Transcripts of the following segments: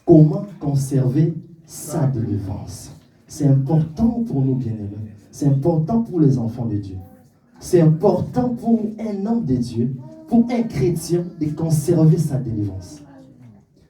comment conserver sa délivrance. C'est important pour nous, bien-aimés. C'est important pour les enfants de Dieu. C'est important pour un homme de Dieu, pour un chrétien, de conserver sa délivrance.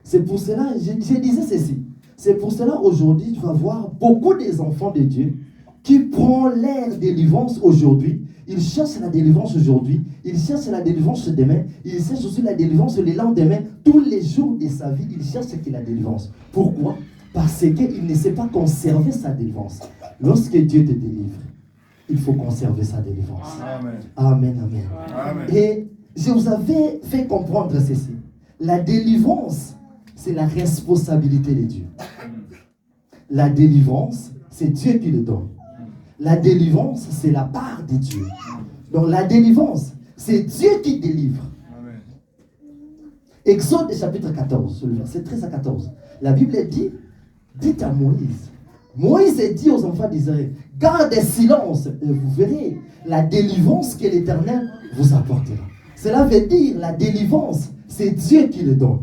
C'est pour cela, je disais ceci. C'est pour cela, aujourd'hui, tu vas voir beaucoup des enfants de Dieu qui prennent leur délivrance aujourd'hui. Ils cherchent la délivrance aujourd'hui. Ils cherchent la délivrance demain. Ils cherchent aussi la délivrance le lendemain. Tous les jours de sa vie, ils cherchent la délivrance. Pourquoi? Parce qu'il ne sait pas conserver sa délivrance. Lorsque Dieu te délivre, il faut conserver sa délivrance. Amen. Amen, amen. Amen. Et je vous avais fait comprendre ceci. La délivrance, c'est la responsabilité de Dieu. La délivrance, c'est Dieu qui le donne. La délivrance, c'est la part de Dieu. Donc la délivrance, c'est Dieu qui délivre. Amen. Exode chapitre 14, le verset 13 à 14. La Bible dit, dites à Moïse. Moïse dit aux enfants d'Israël, gardez silence et vous verrez la délivrance que l'Éternel vous apportera. Cela veut dire, la délivrance, c'est Dieu qui le donne.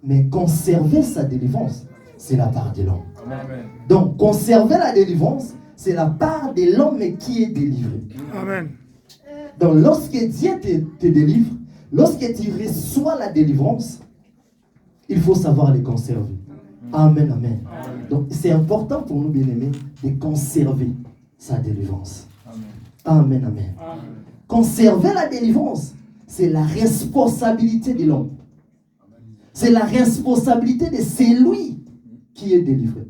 Mais conserver sa délivrance, c'est la part de l'homme. Amen. Donc, conserver la délivrance, c'est la part de l'homme qui est délivré. Amen. Donc, lorsque Dieu te délivre, lorsque tu reçois la délivrance, il faut savoir les conserver. Amen, amen. Amen. Donc, c'est important pour nous, bien-aimés, de conserver sa délivrance. Amen, amen. Amen. Amen. Conserver la délivrance, c'est la responsabilité de l'homme. C'est la responsabilité de celui qui est délivré.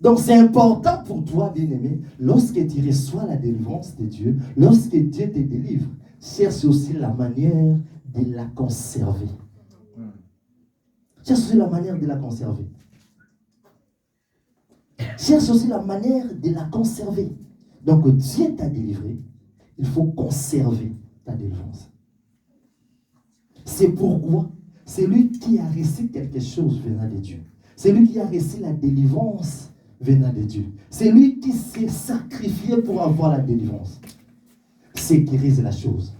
Donc c'est important pour toi, bien-aimé, lorsque tu reçois la délivrance de Dieu, lorsque Dieu te délivre, cherche aussi la manière de la conserver. Cherche aussi la manière de la conserver. Cherche aussi la manière de la conserver. Donc Dieu t'a délivré, il faut conserver ta délivrance. C'est pourquoi c'est lui qui a reçu quelque chose venant de Dieu. C'est lui qui a reçu la délivrance venant de Dieu. C'est lui qui s'est sacrifié pour avoir la délivrance. Sécurise la chose.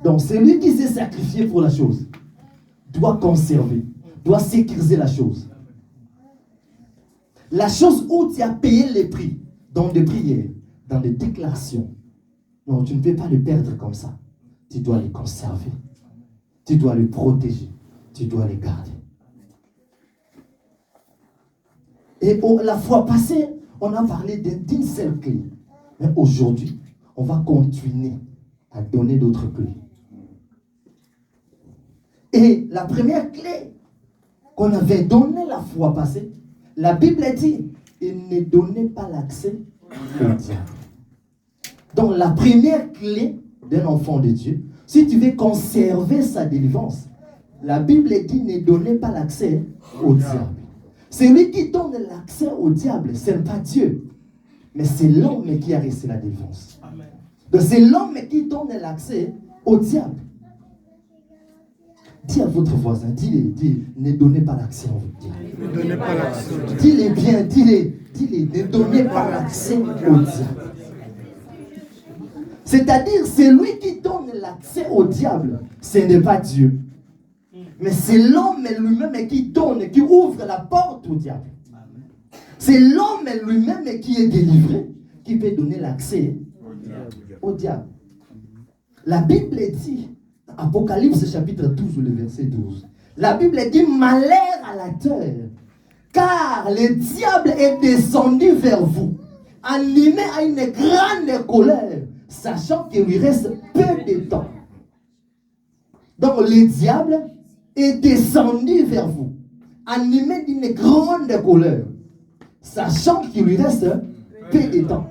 Donc c'est lui qui s'est sacrifié pour la chose. Doit conserver, doit sécuriser la chose. La chose où tu as payé les prix, dans des prières, dans des déclarations. Non, tu ne peux pas le perdre comme ça. Tu dois les conserver. Tu dois les protéger. Tu dois les garder. Et la fois passée, on a parlé d'une seule clé. Mais aujourd'hui, on va continuer à donner d'autres clés. Et la première clé qu'on avait donnée la fois passée, la Bible dit, il ne donnait pas l'accès au diable. Donc la première clé d'un enfant de Dieu, si tu veux conserver sa délivrance, la Bible dit, ne donnez pas l'accès au diable. Celui qui donne l'accès au diable, ce n'est pas Dieu, mais c'est l'homme qui a reçu la délivrance. Donc c'est l'homme qui donne l'accès au diable. Dis à votre voisin, dis, ne donnez pas l'accès au diable. Ne donnez pas l'accès au diable. Dis-les bien, dis-les, ne donnez pas l'accès au diable. C'est-à-dire, c'est lui qui donne l'accès au diable, ce n'est pas Dieu. Mais c'est l'homme lui-même qui donne, qui ouvre la porte au diable. C'est l'homme lui-même qui est délivré, qui peut donner l'accès au diable. La Bible dit, Apocalypse chapitre 12, le verset 12. La Bible dit, malheur à la terre, car le diable est descendu vers vous, animé à une grande colère, sachant qu'il lui reste peu de temps. Donc le diable est descendu vers vous, animé d'une grande colère, sachant qu'il lui reste peu de temps.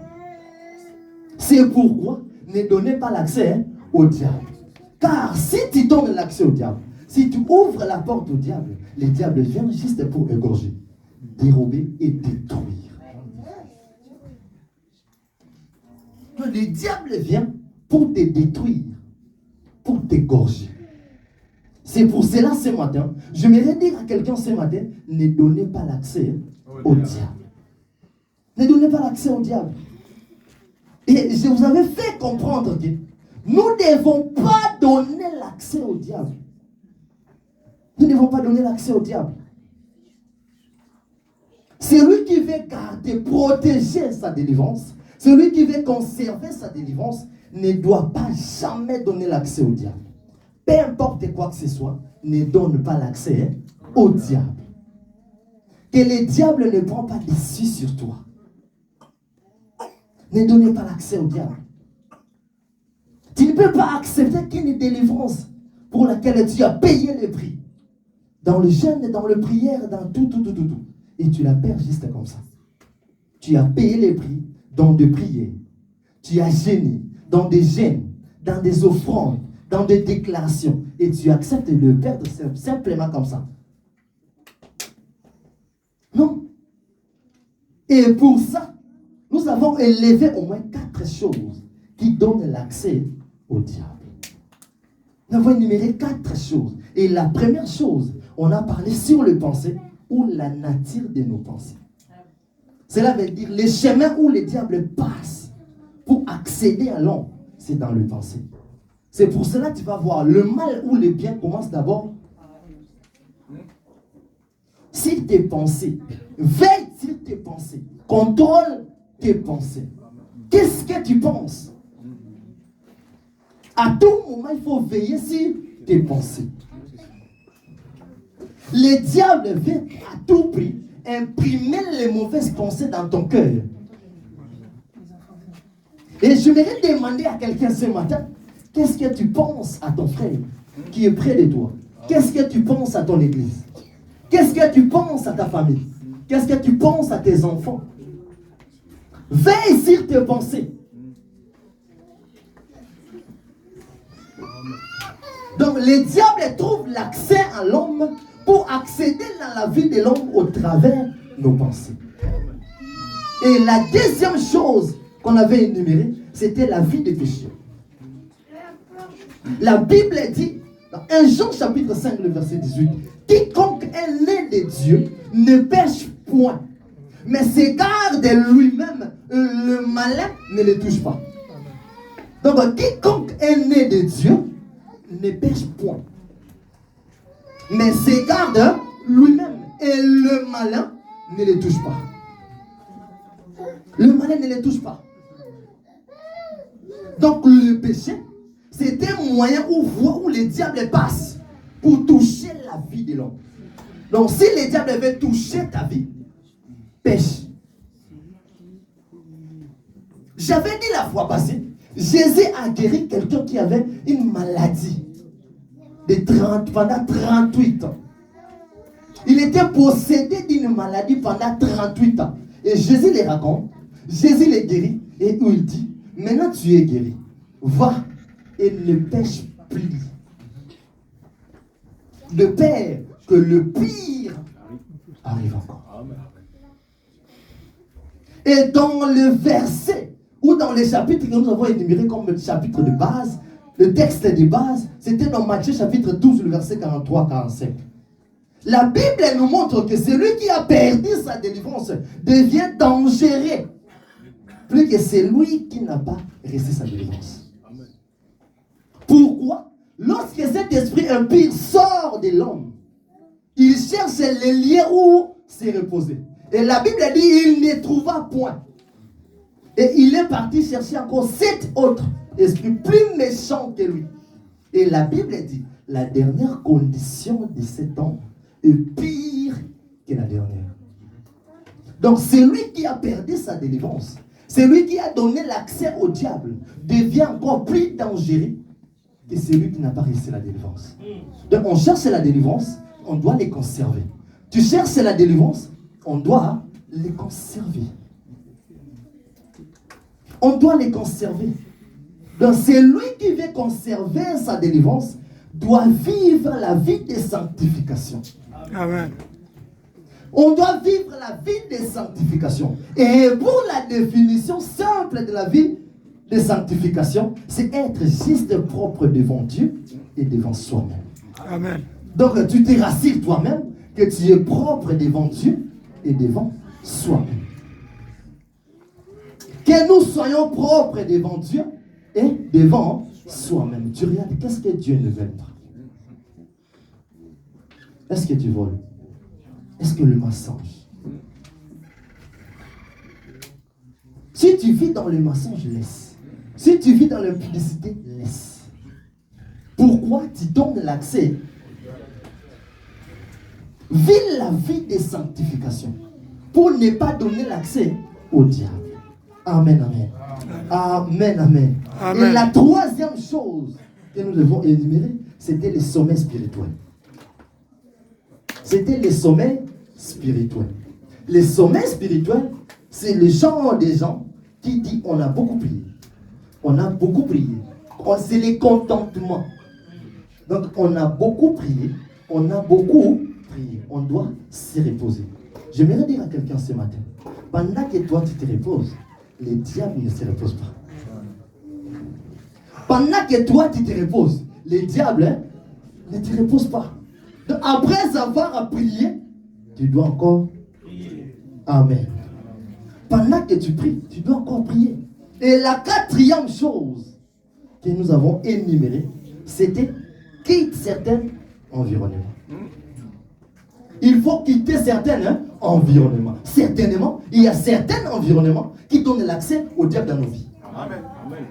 C'est pourquoi ne donnez pas l'accès au diable. Car si tu donnes l'accès au diable, si tu ouvres la porte au diable, le diable vient juste pour égorger, dérober et détruire. Le diable vient pour te détruire, pour t'égorger. C'est pour cela ce matin, je voudrais dire à quelqu'un ce matin, ne donnez pas l'accès au diable. Ne donnez pas l'accès au diable. Et je vous avais fait comprendre que nous ne devons pas donner l'accès au diable. Nous ne devons pas donner l'accès au diable. Celui qui veut garder, protéger sa délivrance, celui qui veut conserver sa délivrance, ne doit pas jamais donner l'accès au diable. Peu importe quoi que ce soit, ne donne pas l'accès au diable. Que le diable ne prend pas dessus sur toi. Ne donnez pas l'accès au diable. Tu ne peux pas accepter qu'une délivrance pour laquelle tu as payé le prix. Dans le jeûne, dans le prière, dans tout. Et tu la perds juste comme ça. Tu as payé les prix dans des prières. Tu as gêné dans des jeûnes, dans des offrandes, dans des déclarations. Et tu acceptes de le perdre simplement comme ça. Non. Et pour ça, nous avons élevé au moins 4 choses qui donnent l'accès au diable. Nous avons énuméré 4 choses. Et la première chose, on a parlé sur les pensées ou la nature de nos pensées. Cela veut dire les chemins où le diable passe pour accéder à l'homme, c'est dans le pensée. C'est pour cela que tu vas voir le mal ou le bien commence d'abord sur tes pensées. Veille sur tes pensées. Contrôle tes pensées. Qu'est-ce que tu penses? À tout moment, il faut veiller sur tes pensées. Le diable veut à tout prix imprimer les mauvaises pensées dans ton cœur. Et je voudrais demander à quelqu'un ce matin, qu'est-ce que tu penses à ton frère qui est près de toi? Qu'est-ce que tu penses à ton église? Qu'est-ce que tu penses à ta famille? Qu'est-ce que tu penses à tes enfants? Veille sur tes pensées. Donc le diable trouve l'accès à l'homme pour accéder dans la vie de l'homme au travers de nos pensées. Et la deuxième chose qu'on avait énumérée, c'était la vie de péché. La Bible dit, dans 1 Jean chapitre 5, le verset 18, quiconque est né de Dieu ne pêche point, mais s'égare de lui-même, le malin ne le touche pas. Donc quiconque est né de Dieu ne pêche point, mais s'égare de lui-même, et le malin ne le touche pas. Le malin ne le touche pas. Donc le péché, c'est un moyen où le diable passe pour toucher la vie de l'homme. Donc si le diable veut toucher ta vie, pêche. J'avais dit la fois passée, Jésus a guéri quelqu'un qui avait une maladie pendant 38 ans. Il était possédé d'une maladie pendant 38 ans. Et Jésus les raconte, Jésus les guérit et il dit, maintenant tu es guéri, va et ne pêche plus. De peur que le pire arrive encore. Et dans le verset, ou dans les chapitres que nous avons énumérés comme le chapitre de base, le texte de base, c'était dans Matthieu chapitre 12, le verset 43-45. La Bible nous montre que celui qui a perdu sa délivrance devient dangereux, plus que celui qui n'a pas reçu sa délivrance. Pourquoi? Lorsque cet esprit impur sort de l'homme, il cherche les lieux où se reposer. Et la Bible dit il ne trouva point. Et il est parti chercher encore 7 autres esprits plus méchants que lui. Et la Bible dit la dernière condition de cet homme est pire que la dernière. Donc celui qui a perdu sa délivrance, celui qui a donné l'accès au diable, devient encore plus dangereux que celui qui n'a pas réussi la délivrance. Donc on cherche la délivrance, on doit les conserver. Tu cherches la délivrance, on doit les conserver. On doit les conserver. Donc celui qui veut conserver sa délivrance doit vivre la vie de sanctification. Amen. On doit vivre la vie de sanctification. Et pour la définition simple de la vie de sanctification, c'est être juste propre devant Dieu et devant soi-même. Amen. Donc tu te rassures toi-même que tu es propre devant Dieu et devant soi-même. Que nous soyons propres devant Dieu et devant soi-même. Tu regardes, qu'est-ce que Dieu ne veut pas? Est-ce que tu voles? Est-ce que le mensonge? Si tu vis dans le mensonge, laisse. Si tu vis dans l'impudicité, laisse. Pourquoi tu donnes l'accès? Vis la vie de sanctification pour ne pas donner l'accès au diable. Amen, amen. Amen, amen. Amen. Et la troisième chose que nous devons énumérer, c'était les sommets spirituels. C'était les sommets spirituels. Les sommets spirituels, c'est le genre des gens qui disent on a beaucoup prié. On a beaucoup prié. C'est les contentements. Donc on a beaucoup prié. On a beaucoup prié. On doit se reposer. J'aimerais dire à quelqu'un ce matin, pendant que toi tu te reposes, les diables ne se reposent pas. Pendant que toi tu te reposes, les diables ne te reposent pas. Donc, après avoir prié, tu dois encore prier. Amen. Pendant que tu pries, tu dois encore prier. Et la quatrième chose que nous avons énumérée, c'était quitte certains environnements. Il faut quitter certains environnements. Certainement, il y a certains environnements qui donnent l'accès au diable dans nos vies. Amen. Amen.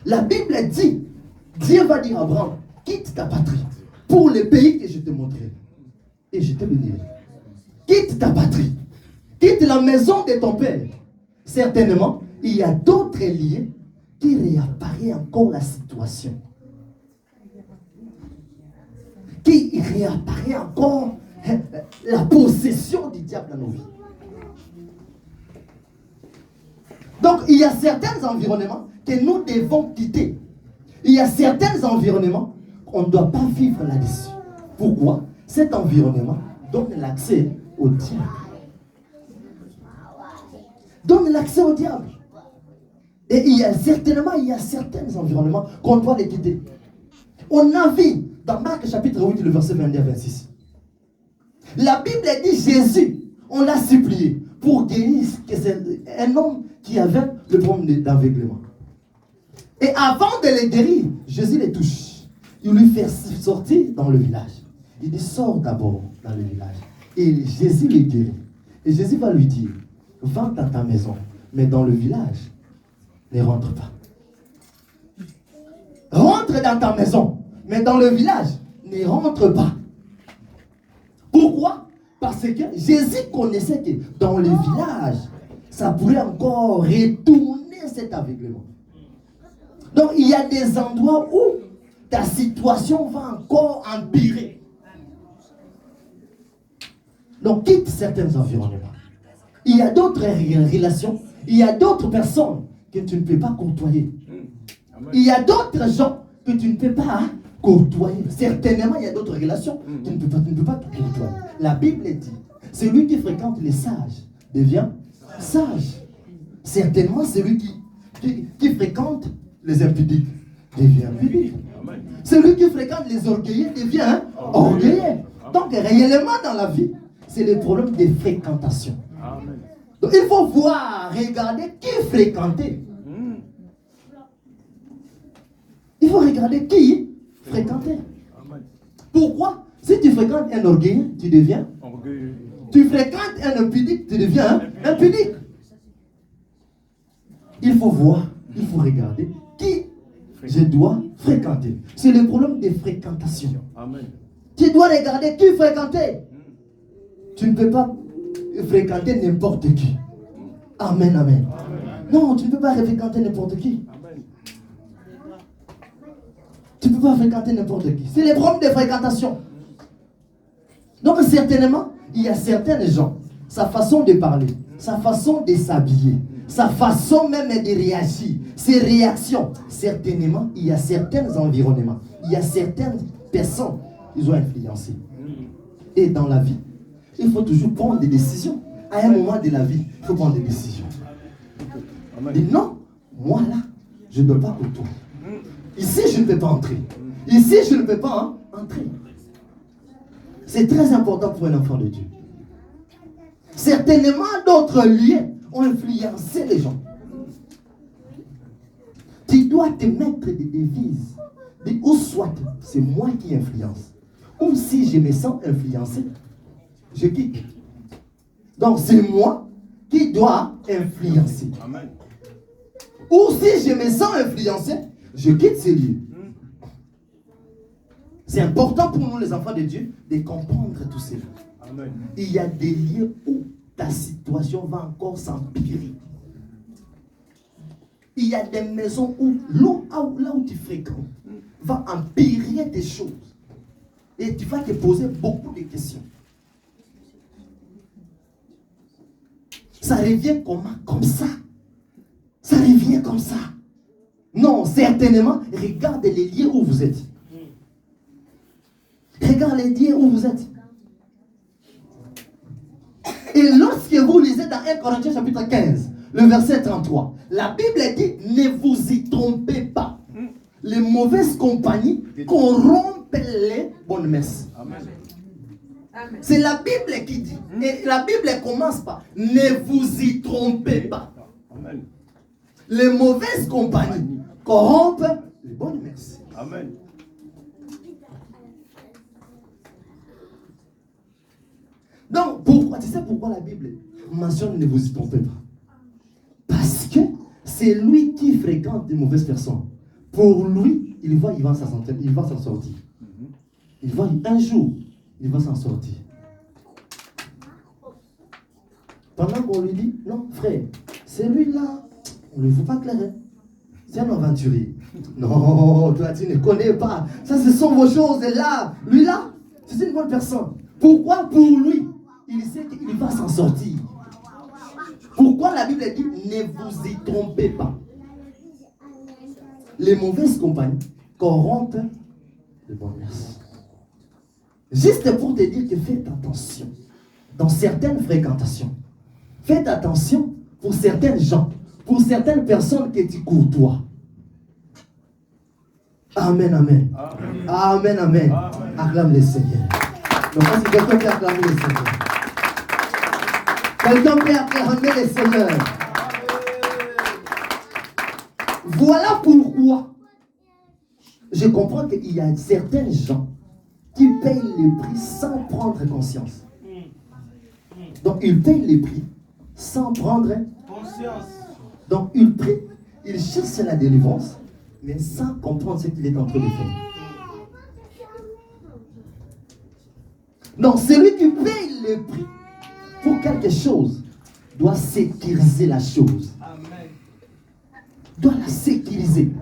La Bible dit, Dieu va dire à Abraham, quitte ta patrie pour le pays que je te montrerai. Et je te bénirai. Quitte ta patrie. Quitte la maison de ton père. Certainement, il y a d'autres liens qui réapparaît encore la situation. Qui réapparaît encore la possession du diable dans nos vies. Donc, il y a certains environnements que nous devons quitter. Il y a certains environnements qu'on ne doit pas vivre là-dessus. Pourquoi? Cet environnement donne l'accès au diable. Donne l'accès au diable. Et il y a certains environnements qu'on doit les quitter. On a vu dans Marc chapitre 8, le verset 22 à 26. La Bible dit Jésus, on l'a supplié pour guérir un homme qui avait le problème d'aveuglement. Et avant de le guérir, Jésus le touche. Il lui fait sortir dans le village. Il dit, sors d'abord dans le village. Et Jésus le guérit. Et Jésus va lui dire, va dans ta maison, mais dans le village, ne rentre pas. Rentre dans ta maison, mais dans le village, ne rentre pas. Pourquoi? Parce que Jésus connaissait que dans le village, ça pourrait encore retourner cet aveuglement. Donc il y a des endroits où ta situation va encore empirer. Donc quitte certains environnements. Il y a d'autres relations, il y a d'autres personnes que tu ne peux pas côtoyer. Il y a d'autres gens que tu ne peux pas côtoyer. Certainement, il y a d'autres relations que tu ne peux pas côtoyer. La Bible dit, celui qui fréquente les sages devient sage. Certainement, celui qui fréquente les impudiques devient impudique. Celui qui fréquente les orgueilleux devient orgueilleux. Donc, réellement dans la vie, c'est le problème de fréquentation. Donc, il faut voir, regarder qui fréquenter. Il faut regarder qui fréquenter. Pourquoi? Si tu fréquentes un orgueilleux, tu deviens orgueilleux. Tu fréquentes un impudique, tu deviens impudique. Il faut voir, il faut regarder qui je dois fréquenter. C'est le problème de fréquentation. Amen. Tu dois regarder qui fréquenter. Tu ne peux pas fréquenter n'importe qui. Amen, amen. Non, tu ne peux pas fréquenter n'importe qui. Tu ne peux pas fréquenter n'importe qui. C'est le problème de fréquentation. Donc certainement, il y a certains gens, sa façon de parler, sa façon de s'habiller, sa façon même de réagir, ses réactions. Certainement, il y a certains environnements, il y a certaines personnes qui ont influencé. Et dans la vie, il faut toujours prendre des décisions. À un moment de la vie, il faut prendre des décisions. Et non, moi là, je ne dois pas côtoyer. Ici, je ne peux pas entrer. Ici, je ne peux pas entrer. C'est très important pour un enfant de Dieu. Certainement, d'autres liens ont influencé les gens. Tu dois te mettre des devises. Ou soit c'est moi qui influence, Ou si je me sens influencé, je quitte. Donc c'est moi qui dois influencer. Amen. Ou si je me sens influencé, je quitte ces lieux. C'est important pour nous les enfants de Dieu de comprendre tout cela. Amen. Il y a des lieux où ta situation va encore s'empirer. Il y a des maisons où là où tu fréquentes va empirer des choses. Et tu vas te poser beaucoup de questions. Ça revient comment? Comme ça. Ça revient comme ça. Non, certainement, regarde les lieux où vous êtes. Regarde les lieux où vous êtes. Et lorsque vous lisez dans 1 Corinthiens chapitre 15, le verset 33, la Bible dit, ne vous y trompez pas. Les mauvaises compagnies corrompent les bonnes messes. Amen. C'est la Bible qui dit. Et la Bible commence par, ne vous y trompez pas. Amen. Les mauvaises compagnies corrompent les bonnes messes. Amen. Donc, pourquoi, tu sais pourquoi la Bible mentionne ne vous y trompez pas? Parce que c'est lui qui fréquente des mauvaises personnes. Pour lui, il va s'en sortir. Il va un jour, il va s'en sortir. Pendant qu'on lui dit, non frère, c'est lui-là, on ne le voit pas clair. C'est un aventurier. Non, toi tu ne connais pas. Ça ce sont vos choses. Et là, lui-là, c'est une bonne personne. Pourquoi? Pour lui, il sait qu'il va s'en sortir. Pourquoi la Bible dit, ne vous y trompez pas. Les mauvaises compagnies corrompent les bonnes mœurs. Juste pour te dire que faites attention dans certaines fréquentations. Faites attention pour certaines gens, pour certaines personnes que tu courtoies. Amen, amen. Amen, amen. Amen. Acclame le Seigneur. Donc, si quelqu'un peut acclamer le Seigneur. Quelqu'un peut acclamer le Seigneur. Voilà pourquoi je comprends qu'il y a certains gens qui payent le prix sans prendre conscience. Donc, ils payent les prix sans prendre conscience. Donc, ils prient, ils cherchent la délivrance, mais sans comprendre ce qu'il est en train de faire. Donc, celui qui paye le prix pour quelque chose doit sécuriser la chose. Doit la sécuriser.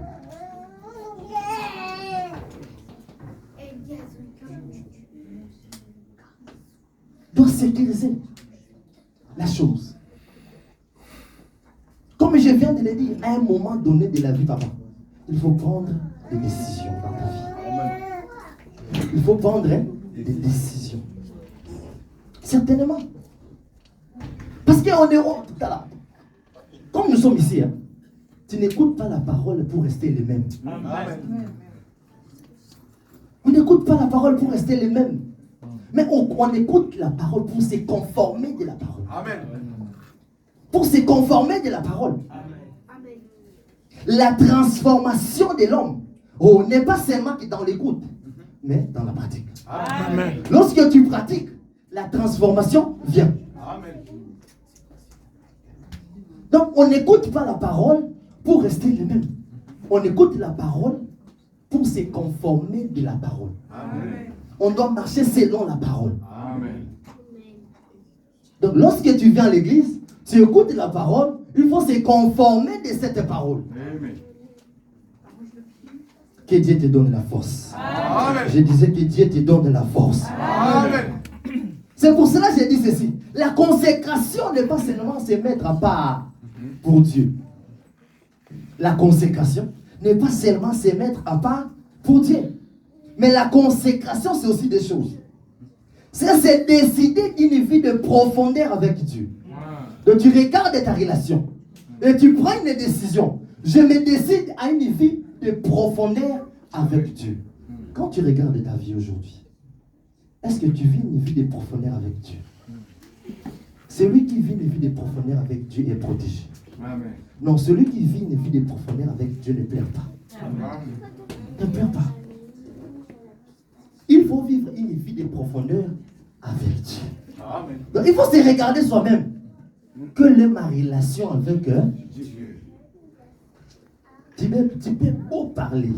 Doit sécuriser la chose. Comme je viens de le dire, à un moment donné de la vie, papa, il faut prendre des décisions dans ta vie. Il faut prendre des décisions. Certainement. Parce qu'on est tout à l'heure. Comme nous sommes ici, hein, tu n'écoutes pas la parole pour rester les mêmes. Amen. On n'écoute pas la parole pour rester les mêmes. Mais on écoute la parole pour se conformer de la parole. Amen. Pour se conformer de la parole. Amen. La transformation de l'homme n'est pas seulement dans l'écoute, mais dans la pratique. Amen. Lorsque tu pratiques, la transformation vient. Amen. Donc on n'écoute pas la parole pour rester les mêmes. On écoute la parole pour se conformer de la parole. Amen. On doit marcher selon la parole. Amen. Donc lorsque tu viens à l'église, tu écoutes la parole, il faut se conformer de cette parole. Amen. Que Dieu te donne la force. Amen. Je disais que Dieu te donne la force. Amen. C'est pour cela que j'ai dit ceci. La consécration n'est pas seulement se mettre à part pour Dieu. La consécration n'est pas seulement se mettre à part pour Dieu. Mais la consécration, c'est aussi des choses. C'est décider d'une vie de profondeur avec Dieu. Donc tu regardes ta relation et tu prends une décision. Je me décide à une vie de profondeur avec Dieu. Quand tu regardes ta vie aujourd'hui, est-ce que tu vis une vie de profondeur avec Dieu? Celui qui vit une vie de profondeur avec Dieu est protégé. Amen. Non, celui qui vit une vie de profondeur avec Dieu ne pleure pas. Amen. Ne pleure pas. Il faut vivre une de profondeur avec Dieu. Amen. Donc il faut se regarder soi-même. Quelle est ma relation avec Dieu? Tu peux beau parler.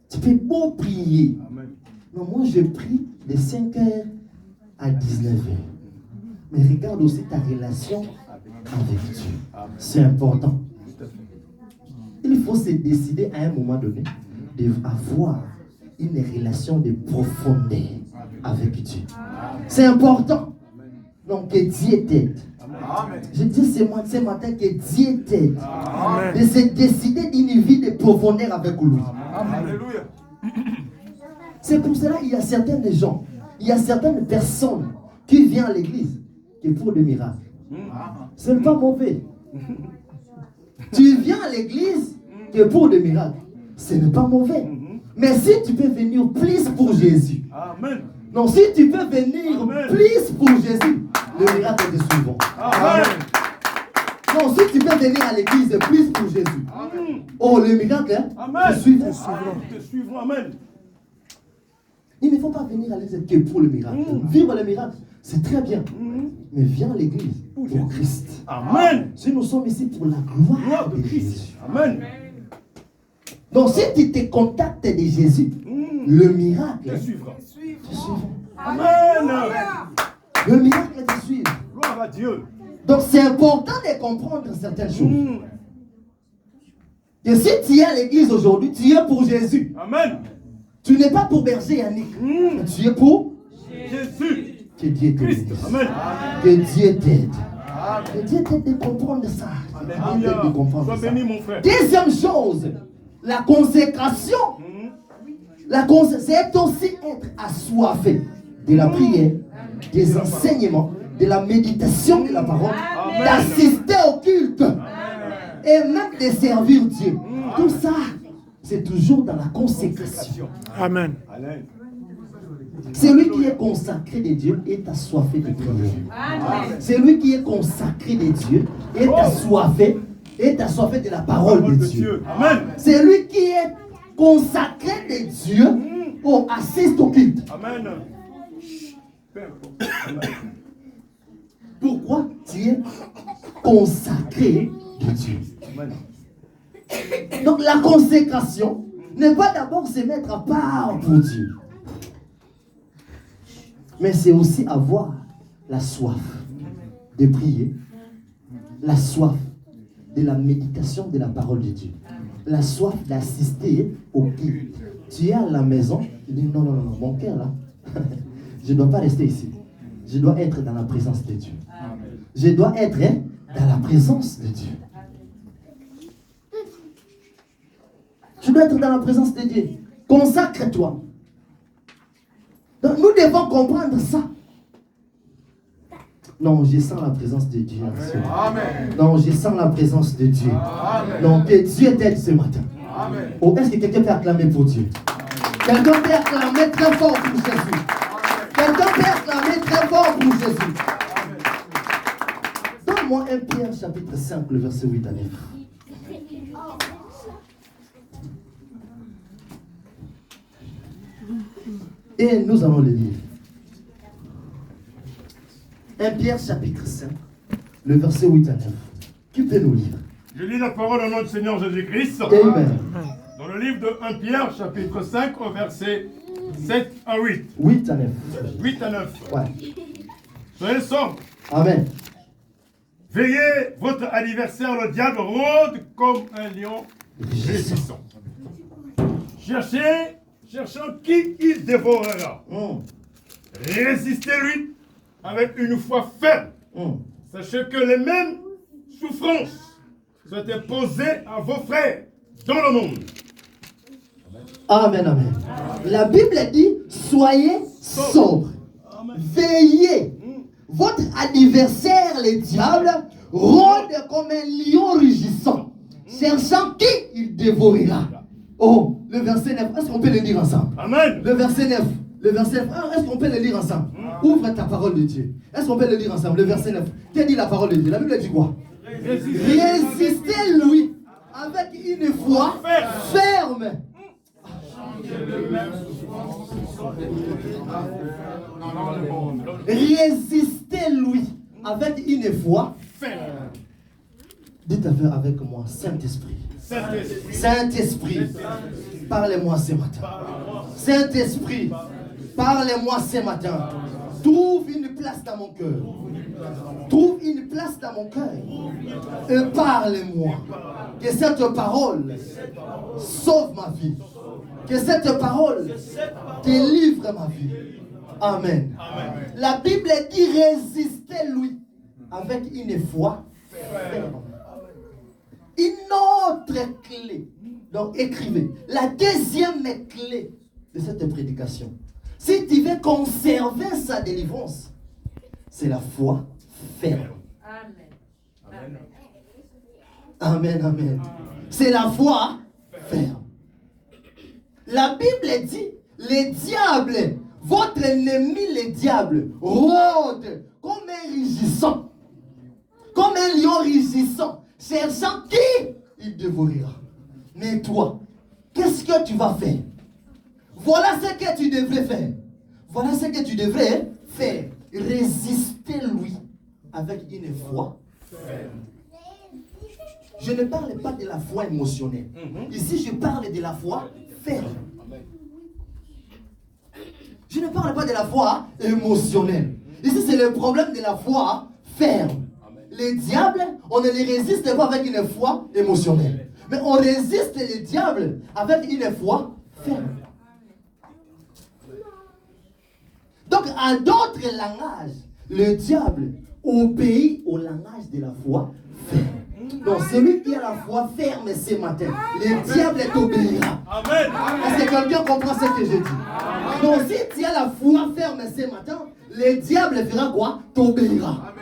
Tu peux beau prier. Amen. Non, moi je prie de 5h à 19h. Mais regarde aussi ta relation avec Dieu. C'est important. Il faut se décider à un moment donné d'avoir une relation de profondeur avec Dieu. C'est important. Donc que Dieu t'aide. Je dis ce matin que Dieu t'aide. De se décider d'une vie de profondeur avec lui. Alléluia. C'est pour cela qu'il y a certaines gens, il y a certaines personnes qui viennent à l'église et pour des miracles. Ce n'est pas mauvais. Tu viens à l'église et pour des miracles. Ce n'est pas mauvais. Mais si tu peux venir plus pour Jésus. Amen. Non, si tu peux venir Amen. plus pour Jésus, le miracle te suivant. Amen. Non, si tu peux venir à l'église plus pour Jésus. Amen. Oh, le miracle Amen. te suivant. Te suivront. Amen. Il ne faut pas venir à l'église que pour le miracle. Vivre le miracle, c'est très bien. Mais viens à l'église pour Christ. Amen. Si nous sommes ici pour la gloire Gloire de de Christ. Jésus. Amen. Donc si tu te contactes de Jésus, le miracle Te suivra. te suivra. Amen. Le miracle te suivra. Gloire à Dieu. Donc c'est important de comprendre certaines choses. Et si tu es à l'église aujourd'hui, tu es pour Jésus. Amen. Tu n'es pas pour berger Yannick. Mais tu es pour Jésus. que Dieu te Christ. bénisse. Amen. Que Dieu t'aide. Que Dieu t'aide de comprendre ça. Que Dieu t'aide Alléluia. de comprendre Sois ça. béni, mon frère. Deuxième chose, la consécration. C'est aussi être assoiffé de la prière, des enseignements, de la méditation de la parole, d'assister au culte et même de servir Dieu. Tout ça, c'est toujours dans la consécration. Amen. Amen. Celui qui est consacré de Dieu est assoiffé de prière. Celui qui est consacré de Dieu est assoiffé de la parole de Dieu. Amen. Celui qui est consacré de Dieu assiste au culte. Amen. Pourquoi tu es consacré de Dieu? Amen. Donc la consécration n'est pas d'abord se mettre à part pour Dieu, mais c'est aussi avoir la soif de prier, la soif de la méditation de la parole de Dieu, la soif d'assister au culte. Tu es à la maison, tu dis non, mon cœur là, je ne dois pas rester ici. Je dois être dans la présence de Dieu. Je dois être dans la présence de Dieu. Je dois être dans la présence de Dieu. Consacre-toi. Donc nous devons comprendre ça. Non, je sens la présence de Dieu. Amen. Non, je sens la présence de Dieu. Amen. Donc que Dieu t'aide ce matin. Amen. Oh, est-ce que quelqu'un peut acclamer pour Dieu? Quelqu'un peut acclamer très fort pour Jésus. Quelqu'un peut acclamer très fort pour Jésus. Donne-moi 1 Pierre chapitre 5, le verset 8 à 9. Et nous allons le lire. 1 Pierre chapitre 5, le verset 8 à 9. Qui peut nous lire? Je lis la parole au nom du Seigneur Jésus-Christ. Amen. Dans le livre de 1 Pierre, chapitre 5, au verset 7 à 8. 8 à 9. 8 à 9. Ouais. Soyez sobres. Amen. Veillez, votre adversaire, le diable, rôde comme un lion résistant. Cherchant qui il dévorera. Résistez-lui avec une foi ferme. Sachez que les mêmes souffrances sont imposées à vos frères dans le monde. Amen, amen. La Bible dit, soyez sobres. Veillez. Votre adversaire, le diable, rôde comme un lion rugissant, cherchant qui il dévorera. Oh, le verset 9, est-ce qu'on peut le lire ensemble? Amen. Le verset 9, est-ce qu'on peut le lire ensemble? Ouvre ta parole de Dieu. Est-ce qu'on peut le lire ensemble? Le verset 9. Qu'est-ce dit la parole de Dieu? La Bible dit quoi? Résistez-lui avec une foi ferme. Résistez-lui avec une foi. Dites avec moi, Saint-Esprit. Saint-Esprit, parlez-moi ce matin. Saint-Esprit, parlez-moi ce matin. Trouve une place dans mon cœur. Trouve une place dans mon cœur. Et parlez-moi. Que cette parole sauve ma vie. Que cette parole délivre ma vie. Amen. La Bible dit résistez-lui avec une foi ferme. Une autre clé. Donc écrivez. La deuxième clé de cette prédication. Si tu veux conserver sa délivrance, c'est la foi ferme. Amen. Amen, amen. C'est la foi ferme. La Bible dit, les diables, votre ennemi, les diables, rôdent comme un rugissant. Comme un lion rugissant. Cherchant qui il dévorera. Mais toi, qu'est-ce que tu vas faire? Voilà ce que tu devrais faire. Voilà ce que tu devrais faire. Résister-lui avec une foi. Je ne parle pas de la foi émotionnelle. Ici, je parle de la foi ferme. Je ne parle pas de la foi émotionnelle. Ici, c'est le problème de la foi ferme. Les diables, on ne les résiste pas avec une foi émotionnelle. Mais on résiste les diables avec une foi ferme. Donc, en d'autres langages, le diable obéit au langage de la foi ferme. Donc, celui qui a la foi ferme ce matin, le diable t'obéira. Amen. Est-ce que quelqu'un comprend ce que je dis? Donc, si tu as la foi ferme ce matin, le diable fera quoi? T'obéira.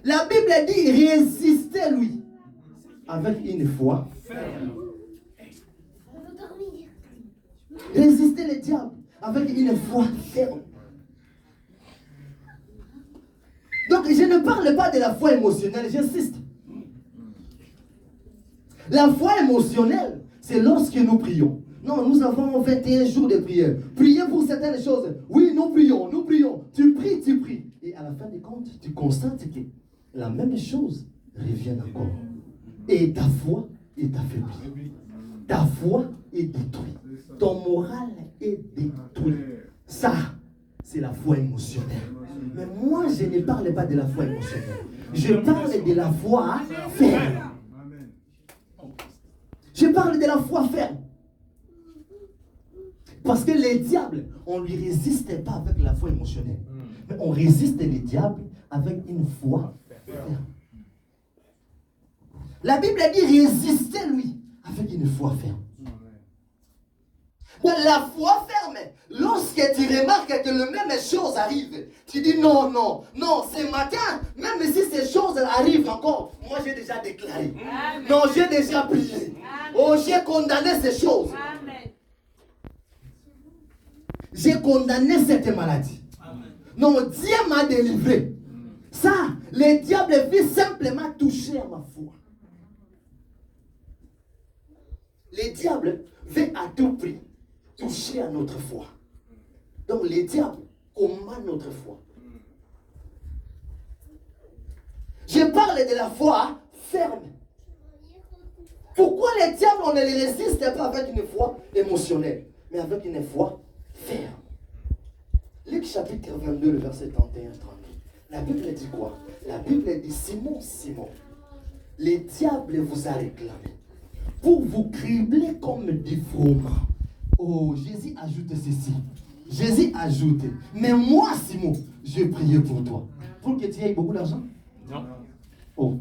La Bible dit résistez-lui avec une foi ferme. Résistez le diable avec une foi ferme. Donc je ne parle pas de la foi émotionnelle, j'insiste. La foi émotionnelle, c'est lorsque nous prions. Non, nous avons 21 jours de prière. Priez pour certaines choses. Oui, nous prions, nous prions. Tu pries, tu pries. Et à la fin des comptes, tu constates que la même chose revient encore. Et ta foi est affaiblie. Ta foi est détruite. Ton moral est détruit. Ça, c'est la foi émotionnelle. Mais moi, je ne parle pas de la foi émotionnelle. Je parle de la foi ferme. Je parle de la foi ferme. Parce que les diables, on ne lui résiste pas avec la foi émotionnelle. Mais on résiste les diables avec une foi ferme. La Bible dit résistez-lui avec une foi ferme. La foi ferme, lorsque tu remarques que la même chose arrive, tu dis non, non, non, ce matin, même si ces choses arrivent encore, moi j'ai déjà déclaré. Amen. Non, j'ai déjà prié. Amen. Oh, j'ai condamné ces choses. Amen. J'ai condamné cette maladie. Amen. Non, Dieu m'a délivré. Ça, le diable veut simplement toucher à ma foi. Le diable veut à tout prix toucher à notre foi. Donc le diable combat notre foi. Je parle de la foi ferme. Pourquoi les diables, on ne les résiste pas avec une foi émotionnelle, mais avec une foi ferme? Luc chapitre 22, le verset 31 30. La Bible dit quoi? La Bible dit Simon, Simon, le diable vous a réclamé pour vous cribler comme des froment. Oh, Jésus ajoute ceci. Jésus ajoute, mais moi, Simon, je priais pour toi. Pour que tu aies beaucoup d'argent? Non. Oh,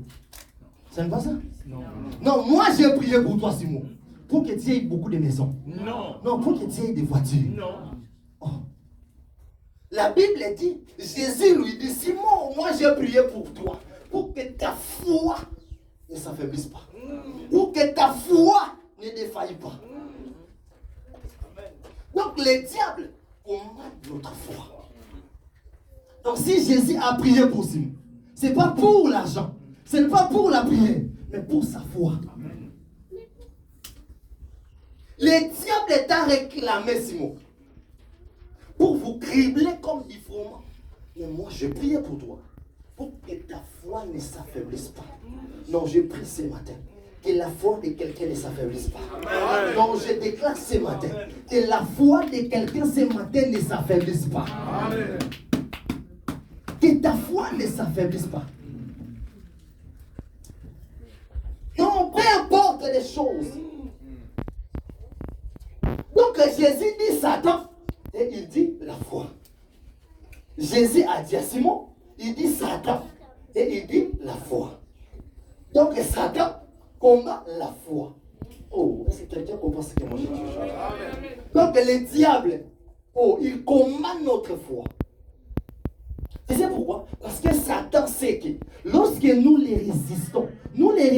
ce n'est pas ça? Non. Non, moi, j'ai prié pour toi, Simon. Pour que tu aies beaucoup de maisons. Non. Non, pour que tu aies des voitures. Non. Oh. La Bible dit, Jésus lui dit, Simon, moi, j'ai prié pour toi. Pour que ta foi ne s'affaiblisse pas. Pour que ta foi ne défaille pas. Donc les diables commandent notre foi. Donc si Jésus a prié pour Simon, ce n'est pas pour l'argent, ce n'est pas pour la prière, mais pour sa foi. Le diable t'a réclamé, Simon, pour vous cribler comme du froment. Mais moi, je prie pour toi, pour que ta foi ne s'affaiblisse pas. Non, je prie ce matin, que la foi de quelqu'un ne s'affaiblisse pas. Non, je déclare ce matin, que la foi de quelqu'un ce matin ne s'affaiblisse pas. Que ta foi ne s'affaiblisse pas. Non, peu importe les choses. Donc Jésus dit Satan et il dit la foi. Jésus a dit à Simon, il dit Satan et il dit la foi. Donc Satan combat la foi. Oh, est-ce que quelqu'un comprend ce que moi je dis? Donc le diable, oh, il combat notre foi. Tu sais pourquoi? Parce que Satan sait que lorsque nous les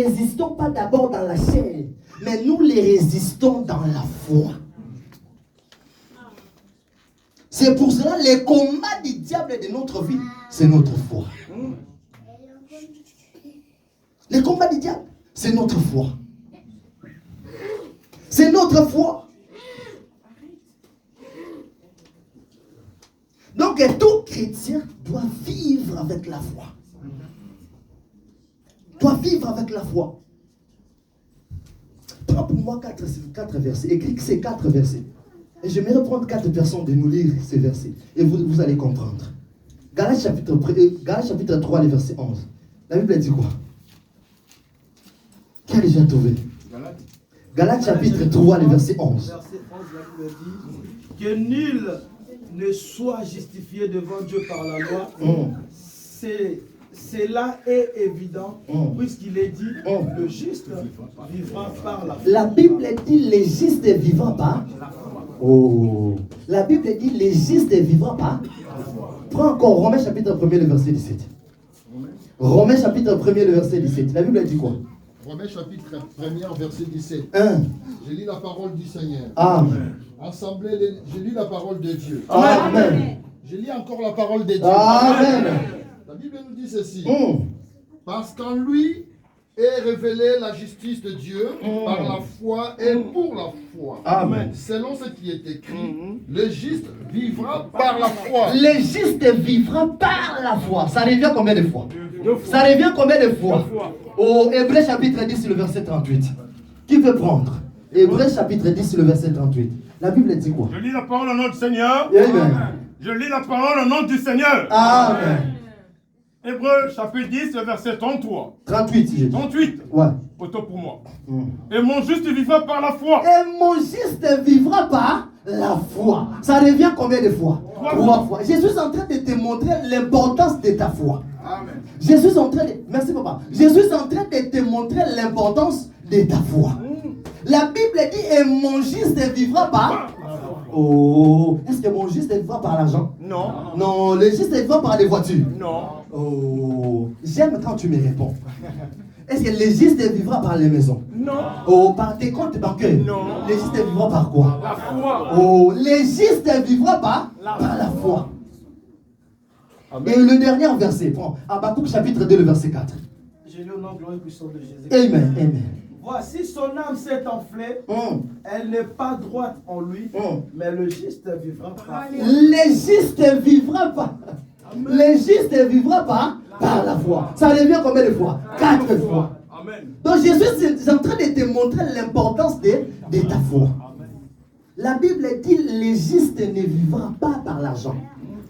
résistons pas d'abord dans la chair, mais nous les résistons dans la foi. C'est pour cela le combat du diable de notre vie, c'est notre foi. Le combat du diable, c'est notre foi. C'est notre foi. Donc tout chrétien doit vivre avec la foi. Doit vivre avec la foi. Prends pour moi 4 versets. Écris ces 4 versets. Et je vais reprendre 4 personnes de nous lire ces versets. Et vous allez comprendre. Galates chapitre 3, le verset 11. La Bible dit quoi? Qui a déjà trouvé? Galates chapitre 3, le verset 11. Verset 11, la Bible dit que nul ne soit justifié devant Dieu par la loi. Cela est évident, puisqu'il est dit le juste vivra par la foi. La Bible dit le juste vivra par la foi. Oh, la Bible dit le juste vivra par la foi. Prends encore Romains chapitre 1, le verset 17. Romains chapitre 1, le verset 17. La Bible dit quoi? Romains chapitre 1, verset 17. Je lis la parole du Seigneur. Amen. Assemblée, je lis la parole de Dieu. Amen. Je lis encore la parole de Dieu. Amen. La Bible nous dit ceci. Parce qu'en lui est révélée la justice de Dieu par la foi et pour la foi. Amen. Selon ce qui est écrit, le juste vivra par la foi. Le juste vivra par la foi. Ça revient combien de fois? Ça revient combien de fois? Au Hébreux chapitre 10, le verset 38. Qui peut prendre? Hébreux chapitre 10, le verset 38. La Bible dit quoi? Je lis la parole au nom du Seigneur. Amen. Je lis la parole au nom du Seigneur. Amen. Hébreux chapitre 10, le verset 33. 38, si j'ai dit. 38. Ouais. Autant pour moi. Et mon juste vivra par la foi. Et mon juste vivra par la foi. Ça revient combien de fois? 3 fois. Jésus est en train de te montrer l'importance de ta foi. Amen. Jésus est en train de... Merci papa. Jésus est en train de te montrer l'importance de ta foi. La Bible dit et mon juste vivra par... Oh, est-ce que mon juste vivra par l'argent? Non. Non, le juste vivra par les voitures. Non. Oh, j'aime quand tu me réponds. Est-ce que le juste vivra par les maisons? Non. Oh, par tes comptes bancaires? Non. Le juste vivra par quoi? La foi. Oh, le juste vivra par la foi. Amen. Et le dernier verset, prends Habakkuk chapitre 2, le verset 4. Je lis au nom glorieux et puissant de Jésus. Amen, amen. Voici son âme s'est enflée, elle n'est pas droite en lui, mais le juste vivra par la foi. Le juste vivra par. Le juste vivra par la foi. Ça revient combien de fois? 4 fois. Amen. Donc Jésus est en train de te montrer l'importance de ta foi. La Bible dit le juste ne vivra pas par l'argent.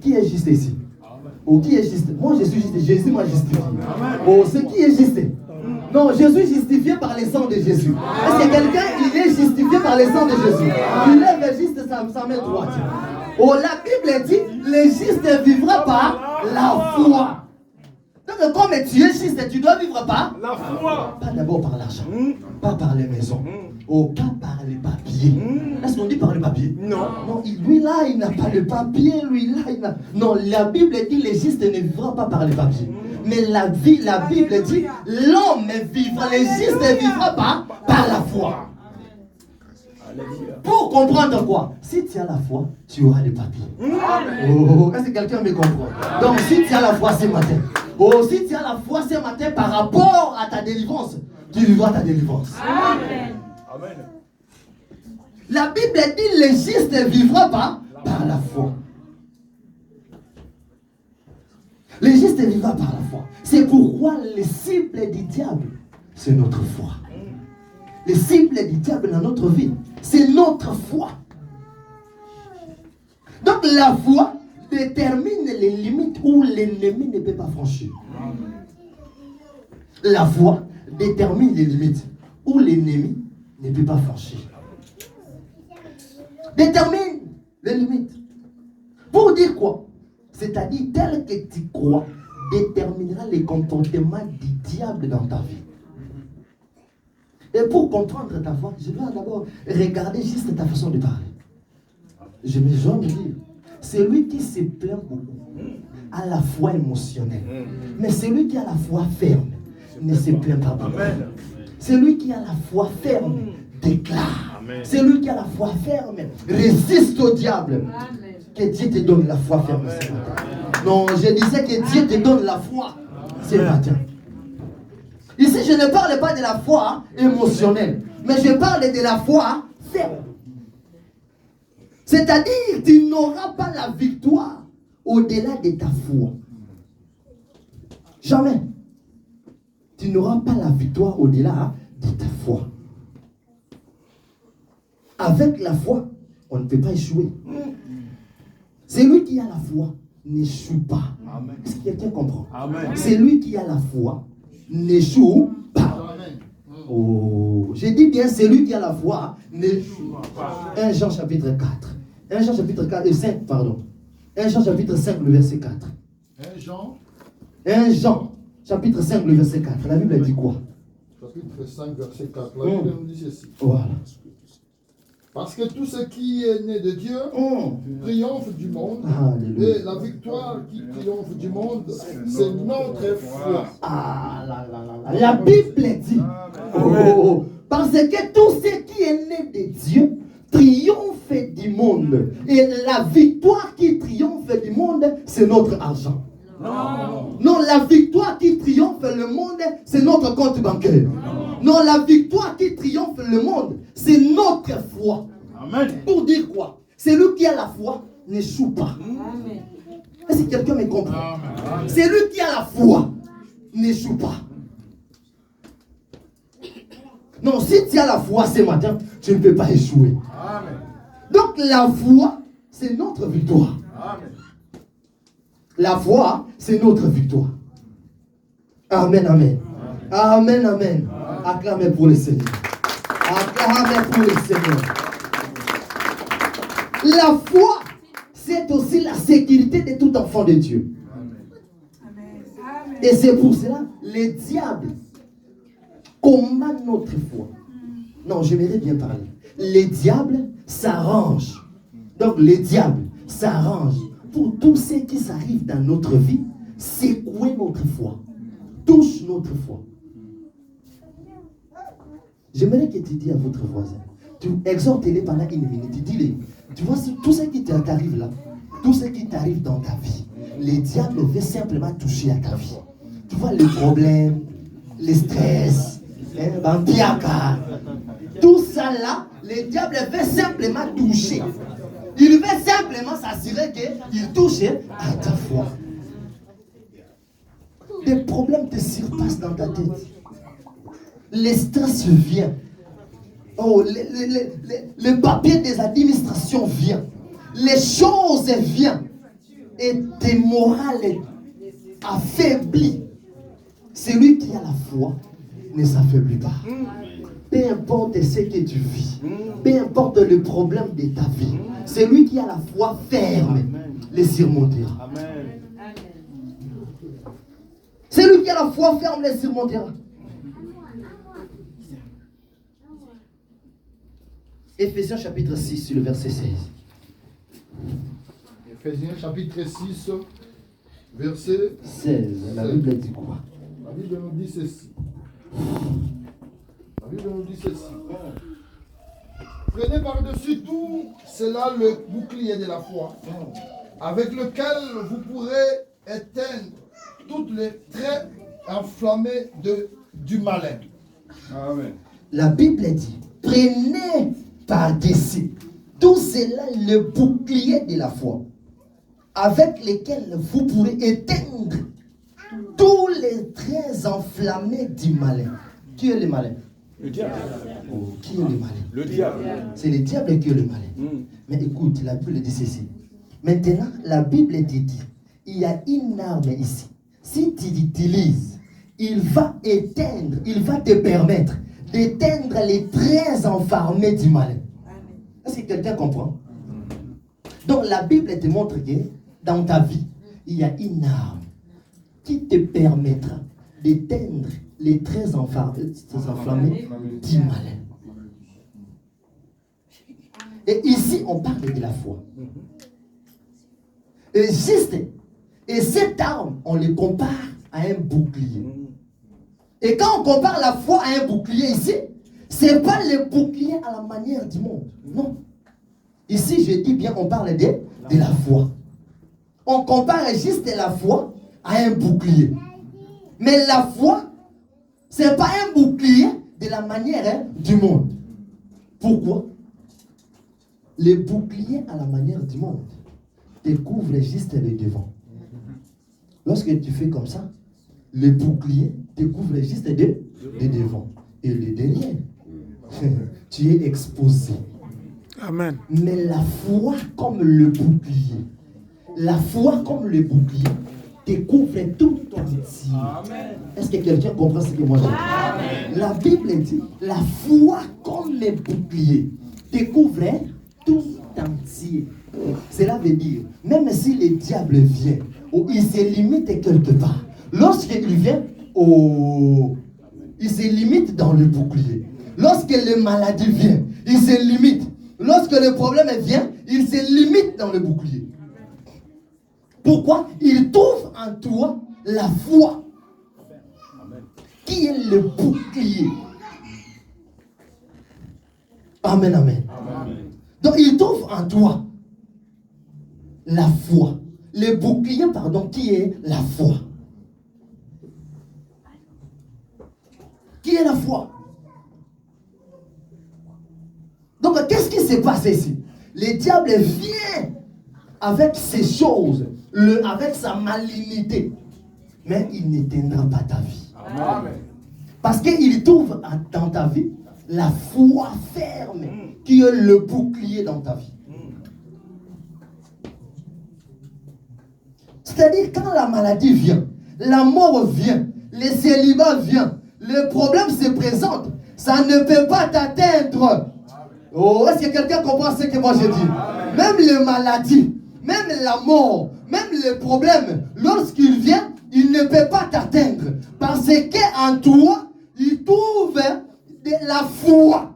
Qui est juste ici? Oh, qui est juste? Moi je suis juste. Jésus m'a justifié. Oh, c'est qui est juste? Non, Jésus est justifié par le sang de Jésus. Est-ce que quelqu'un il est justifié par le sang de Jésus? Il lève juste sa main droite. Oh, la Bible dit le juste vivra par la foi. Donc comme tu es juste, tu dois vivre par la foi. Pas d'abord par l'argent, pas par les maisons, oh, pas par les papiers. Est-ce qu'on dit par les papiers? Non. Non, lui là, il n'a pas le papier, lui là, il n'a... Non, la Bible dit le juste ne vivra pas par les papiers. Mais la Bible dit l'homme vivra, le juste vivra par la foi. Pour comprendre quoi? Si tu as la foi, tu auras les papiers. Oh, est-ce que quelqu'un me comprend? Donc si tu as la foi ce matin, oh, si tu as la foi ce matin par rapport à ta délivrance, tu vivras ta délivrance. Amen. Amen. La Bible dit le juste vivra par la foi. Le juste vivra par la foi. C'est pourquoi le cible du diable, c'est notre foi. Le cible du diable dans notre vie, c'est notre foi. Donc la foi détermine les limites où l'ennemi ne peut pas franchir. La foi détermine les limites où l'ennemi ne peut pas franchir. Détermine les limites. Pour dire quoi? C'est-à-dire, tel que tu crois, déterminera les comportements du diable dans ta vie. Et pour comprendre ta foi, je vais d'abord regarder juste ta façon de parler. Je me dire, celui qui se plaint beaucoup a la foi émotionnelle. Mais celui qui a la foi ferme ne se plaint pas beaucoup. Celui qui a la foi ferme déclare. Celui qui a la foi ferme résiste au diable. Amen. Que Dieu te donne la foi ferme ce matin. Non, je disais que Dieu te donne la foi ce matin. Ici, je ne parle pas de la foi émotionnelle, mais je parle de la foi ferme. C'est-à-dire, tu n'auras pas la victoire au-delà de ta foi. Jamais. Tu n'auras pas la victoire au-delà de ta foi. Avec la foi, on ne peut pas échouer. Celui qui a la foi n'échoue pas. Est-ce que quelqu'un comprend? Celui qui a la foi n'échoue pas. Oh, j'ai dit bien, celui qui a la foi n'échoue pas. 1 Jean chapitre 4. 1 Jean chapitre 4 et 5, pardon. 1 Jean chapitre 5, le verset 4. 1 Jean chapitre 5, le verset 4. La Bible dit quoi? Chapitre 5, verset 4. La Bible nous dit ceci. Voilà. Parce que tout ce qui est né de Dieu triomphe du monde. Alléluia. Et la victoire qui triomphe du monde, c'est notre foi. Ah là là là là. La Bible dit, parce que tout ce qui est né de Dieu triomphe du monde. Et la victoire qui triomphe du monde, c'est notre argent. Non, la victoire qui triomphe le monde, c'est notre compte bancaire. Non, la victoire qui triomphe le monde, c'est notre foi. Amen. Pour dire quoi? Celui qui a la foi n'échoue pas. Est-ce que quelqu'un me comprend? Celui qui a la foi n'échoue pas. Non, si tu as la foi ce matin, tu ne peux pas échouer. Amen. Donc la foi, c'est notre victoire. Amen. La foi, c'est notre victoire. Amen, amen. Amen, amen. Acclamez pour le Seigneur. Acclamez pour le Seigneur. La foi, c'est aussi la sécurité de tout enfant de Dieu. Amen. Et c'est pour cela, le diable combat notre foi. Non, j'aimerais bien parler. Le diable s'arrange. Donc, le diable s'arrange pour tout ce qui s'arrive dans notre vie, secouer notre foi, touche notre foi. J'aimerais que tu dises à votre voisin, tu exhortes-les pendant une minute, dis-les, tu vois, tout ce qui t'arrive là, tout ce qui t'arrive dans ta vie, le diable veut simplement toucher à ta vie. Tu vois les problèmes, les stress, tout ça là, le diable veut simplement toucher. Il veut simplement s'assurer qu'il touche à ta foi. Des problèmes te surpassent dans ta tête. Le stress vient. Oh, le papier des administrations vient. Les choses viennent. Et tes morales affaiblis. Celui qui a la foi ne s'affaiblit pas. Peu importe ce que tu vis, peu importe le problème de ta vie, celui qui a la foi ferme les surmontera. Celui qui a la foi ferme les surmontera. Éphésiens chapitre 6, le verset 16. Éphésiens chapitre 6, verset 16. La Bible dit quoi? La Bible nous dit ceci. La Bible nous dit ceci. Prenez par-dessus tout cela le bouclier de la foi, avec lequel vous pourrez éteindre toutes les traits enflammés du malin. Amen. La Bible dit, prenez par-dessus. Tout cela, le bouclier de la foi, avec lesquels vous pourrez éteindre tous les traits enflammés du malin. Qui est le malin? Le diable. Oh, qui est le malin? Le diable. C'est le diable qui est le malin. Mais écoute, la Bible dit ceci. Maintenant, la Bible te dit, il y a une arme ici. Si tu l'utilises, il va éteindre, il va te permettre d'éteindre les traits enflammés du malin. Est-ce que quelqu'un comprend? Donc la Bible te montre que dans ta vie, il y a une arme qui te permettra d'éteindre les traits enflammés du malin. Et ici, on parle de la foi. Et cette arme, on les compare à un bouclier. Et quand on compare la foi à un bouclier ici, ce n'est pas le bouclier à la manière du monde. Non. Ici, je dis bien, on parle de la foi. On compare juste la foi à un bouclier. Mais la foi, ce n'est pas un bouclier de la manière du monde. Pourquoi? Les boucliers à la manière du monde te couvrent juste le devant. Lorsque tu fais comme ça, le bouclier te couvre juste le devant. Et le derrière, tu es exposé. Amen. Mais la foi comme le bouclier, te couvre tout entier. Est-ce que quelqu'un comprend ce que moi je dis? La Bible dit, la foi comme le bouclier te couvre tout entier. Cela veut dire, même si le diable vient, ou il se limite quelque part, lorsqu'il vient, il se limite dans le bouclier. Lorsque les maladies viennent, il se limite. Lorsque le problème vient, il se limite dans le bouclier. Pourquoi? Il trouve en toi la foi, qui est le bouclier. Amen, amen. Donc il trouve en toi la foi. Le bouclier, qui est la foi. Qui est la foi? Donc, qu'est-ce qui se passe ici? Le diable vient avec ces choses, avec sa malignité. Mais il n'éteindra pas ta vie. Amen. Parce qu'il trouve dans ta vie la foi ferme qui est le bouclier dans ta vie. C'est-à-dire, quand la maladie vient, la mort vient, le célibat vient, le problème se présente, ça ne peut pas t'atteindre. Oh, est-ce que quelqu'un comprend ce que moi je dis? Même les maladies, même la mort, même les problèmes, lorsqu'il vient, il ne peut pas t'atteindre. Parce qu'en toi, il trouve de la foi.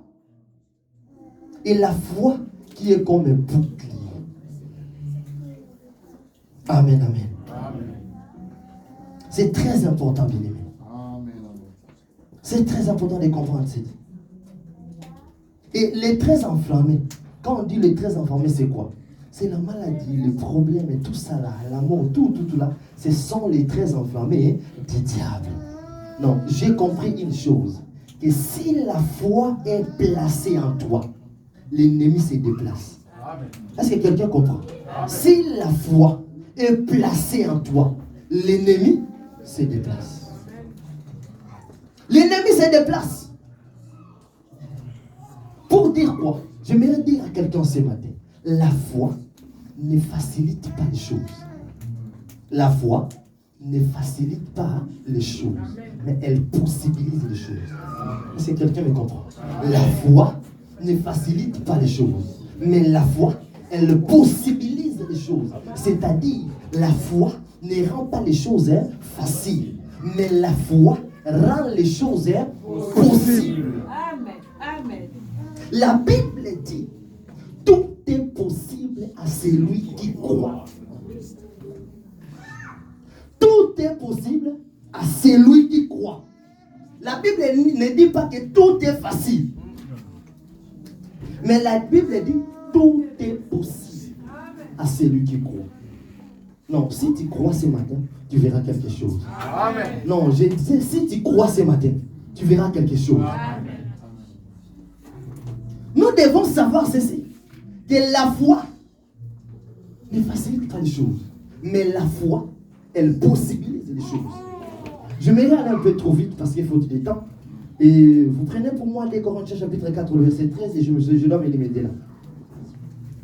Et la foi qui est comme un bouclier. Amen, amen. C'est très important, bien aimé. C'est très important de comprendre ça. Et les traits enflammés, quand on dit les traits enflammés, c'est quoi? C'est la maladie, le problème et tout ça là, la mort, tout là. Ce sont les traits enflammés du diable. Non, j'ai compris une chose. Que si la foi est placée en toi, l'ennemi se déplace. Est-ce que quelqu'un comprend? Si la foi est placée en toi, l'ennemi se déplace. L'ennemi se déplace. Pour dire quoi? J'aimerais dire à quelqu'un ce matin, la foi ne facilite pas les choses. La foi ne facilite pas les choses, mais elle possibilise les choses. Est-ce que quelqu'un me comprend? La foi ne facilite pas les choses, mais la foi, elle possibilise les choses. C'est-à-dire, la foi ne rend pas les choses faciles, mais la foi rend les choses possibles. Amen. Amen. La Bible dit, tout est possible à celui qui croit. Tout est possible à celui qui croit. La Bible ne dit pas que tout est facile. Mais la Bible dit, tout est possible à celui qui croit. Non, si tu crois ce matin, tu verras quelque chose. Amen. Non, je disais, si tu crois ce matin, tu verras quelque chose. Amen. Nous devons savoir ceci, que la foi ne facilite pas les choses, mais la foi, elle possibilise les choses. Je vais aller un peu trop vite parce qu'il faut du temps. Et vous prenez pour moi 2 Corinthiens chapitre 4, le verset 13, et je dois me limiter là.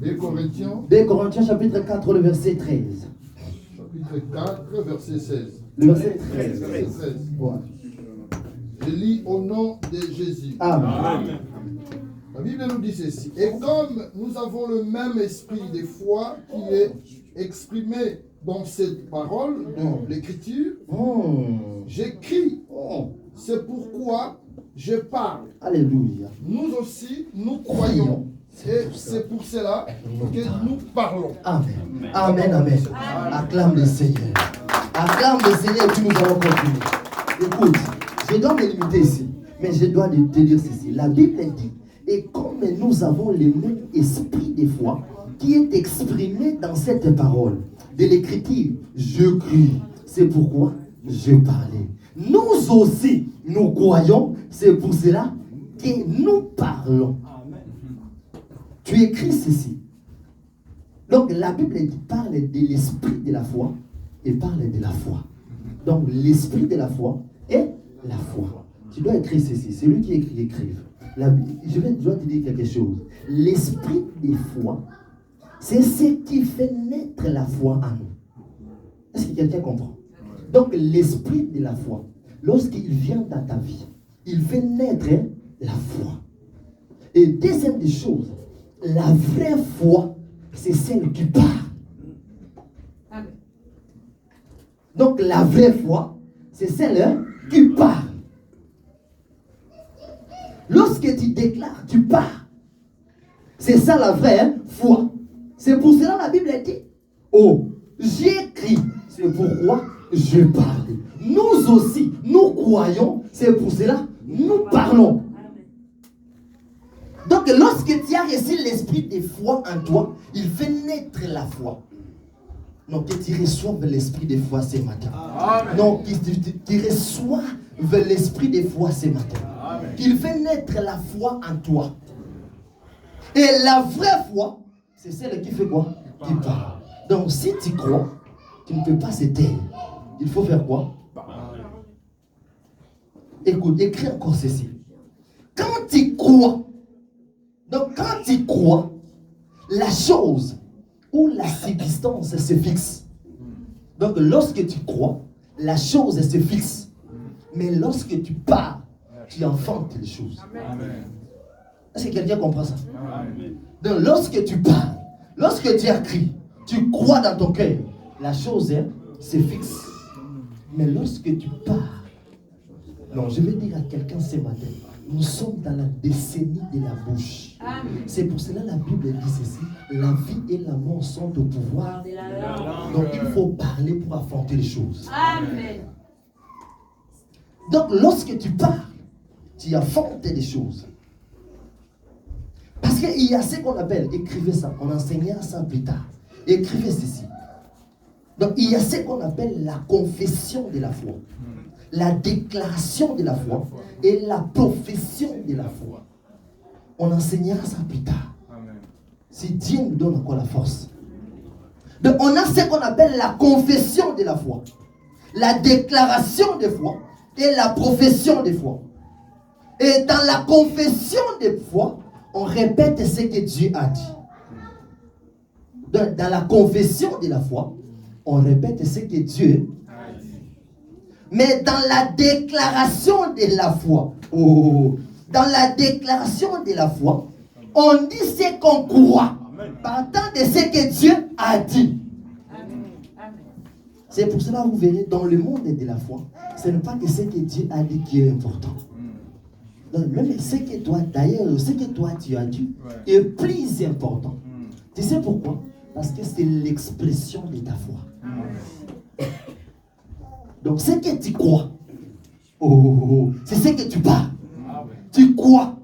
2 Corinthiens. 2 Corinthiens chapitre 4, le verset 13. Chapitre 4, verset 16. Le verset 13. Verset 13. Ouais. Je lis au nom de Jésus. Amen. La Bible nous dit ceci. Et comme nous avons le même esprit de foi qui est exprimé dans cette parole de l'Écriture, j'écris. C'est pourquoi je parle. Alléluia. Nous aussi, nous croyons. Et c'est pour cela que nous parlons. Amen. Amen, amen. Acclame le Seigneur. Acclame le Seigneur, puis nous allons continuer. Écoute, je dois me limiter ici, mais je dois te dire ceci. La Bible dit, et comme nous avons le même esprit de foi qui est exprimé dans cette parole de l'Écriture, je crie. C'est pourquoi je parlais. Nous aussi, nous croyons, c'est pour cela que nous parlons. Tu écris ceci. Donc la Bible parle de l'esprit de la foi et parle de la foi. Donc l'esprit de la foi et la foi. Tu dois écrire ceci. C'est lui qui écrit, écrive. Je dois te dire quelque chose. L'esprit de foi, c'est ce qui fait naître la foi en nous. Est-ce que quelqu'un comprend? Donc l'esprit de la foi, lorsqu'il vient dans ta vie, il fait naître la foi. Et deuxième des choses, la vraie foi, c'est celle qui parle. Amen. Donc la vraie foi, c'est celle qui parle. Lorsque tu déclares, tu parles. C'est ça la vraie foi. C'est pour cela la Bible dit, oh, j'écris, c'est pourquoi je parle. Nous aussi, nous croyons, c'est pour cela nous parlons. Donc lorsque tu as reçu l'esprit de foi en toi, il fait naître la foi. Donc que tu reçoives l'esprit de foi ce matin. Amen. Donc tu reçois l'esprit de foi ce matin. Amen. Qu'il fait naître la foi en toi. Et la vraie foi, c'est celle qui fait quoi? Qui parle. Donc si tu crois, tu ne peux pas se taire. Il faut faire quoi? Écoute, écris encore ceci. Quand tu crois, donc quand tu crois, la chose ou la substance se fixe. Donc lorsque tu crois, la chose se fixe. Mais lorsque tu parles, tu enfantes les choses. Amen. Est-ce que quelqu'un comprend ça? Amen. Donc lorsque tu parles, lorsque tu écris, tu crois dans ton cœur, la chose se fixe. Mais lorsque tu parles, non, je vais dire à quelqu'un ce matin, nous sommes dans la décennie de la bouche. Amen. C'est pour cela la Bible dit ceci, la vie et la mort sont au pouvoir de la langue. Donc il faut parler pour affronter les choses. Amen. Donc lorsque tu parles, tu affrontes des choses. Parce qu'il y a ce qu'on appelle, écrivez ça, on enseignera ça plus tard. Écrivez ceci. Donc il y a ce qu'on appelle la confession de la foi, la déclaration de la foi et la profession de la foi. On enseignera ça plus tard. Amen. Si Dieu nous donne encore la force. Donc on a ce qu'on appelle la confession de la foi, la déclaration de foi et la profession de foi. Et dans la confession de foi, on répète ce que Dieu a dit. Dans la confession de la foi, on répète ce que Dieu a dit. Mais dans la déclaration de la foi, dans la déclaration de la foi, on dit ce qu'on croit, partant de ce que Dieu a dit. C'est pour cela que vous verrez, dans le monde de la foi, ce n'est pas que ce que Dieu a dit qui est important. Donc, même ce que toi, d'ailleurs, ce que toi tu as dit est plus important. Tu sais pourquoi? Parce que c'est l'expression de ta foi. Donc, ce que tu crois, c'est ce que tu parles. Tu crois.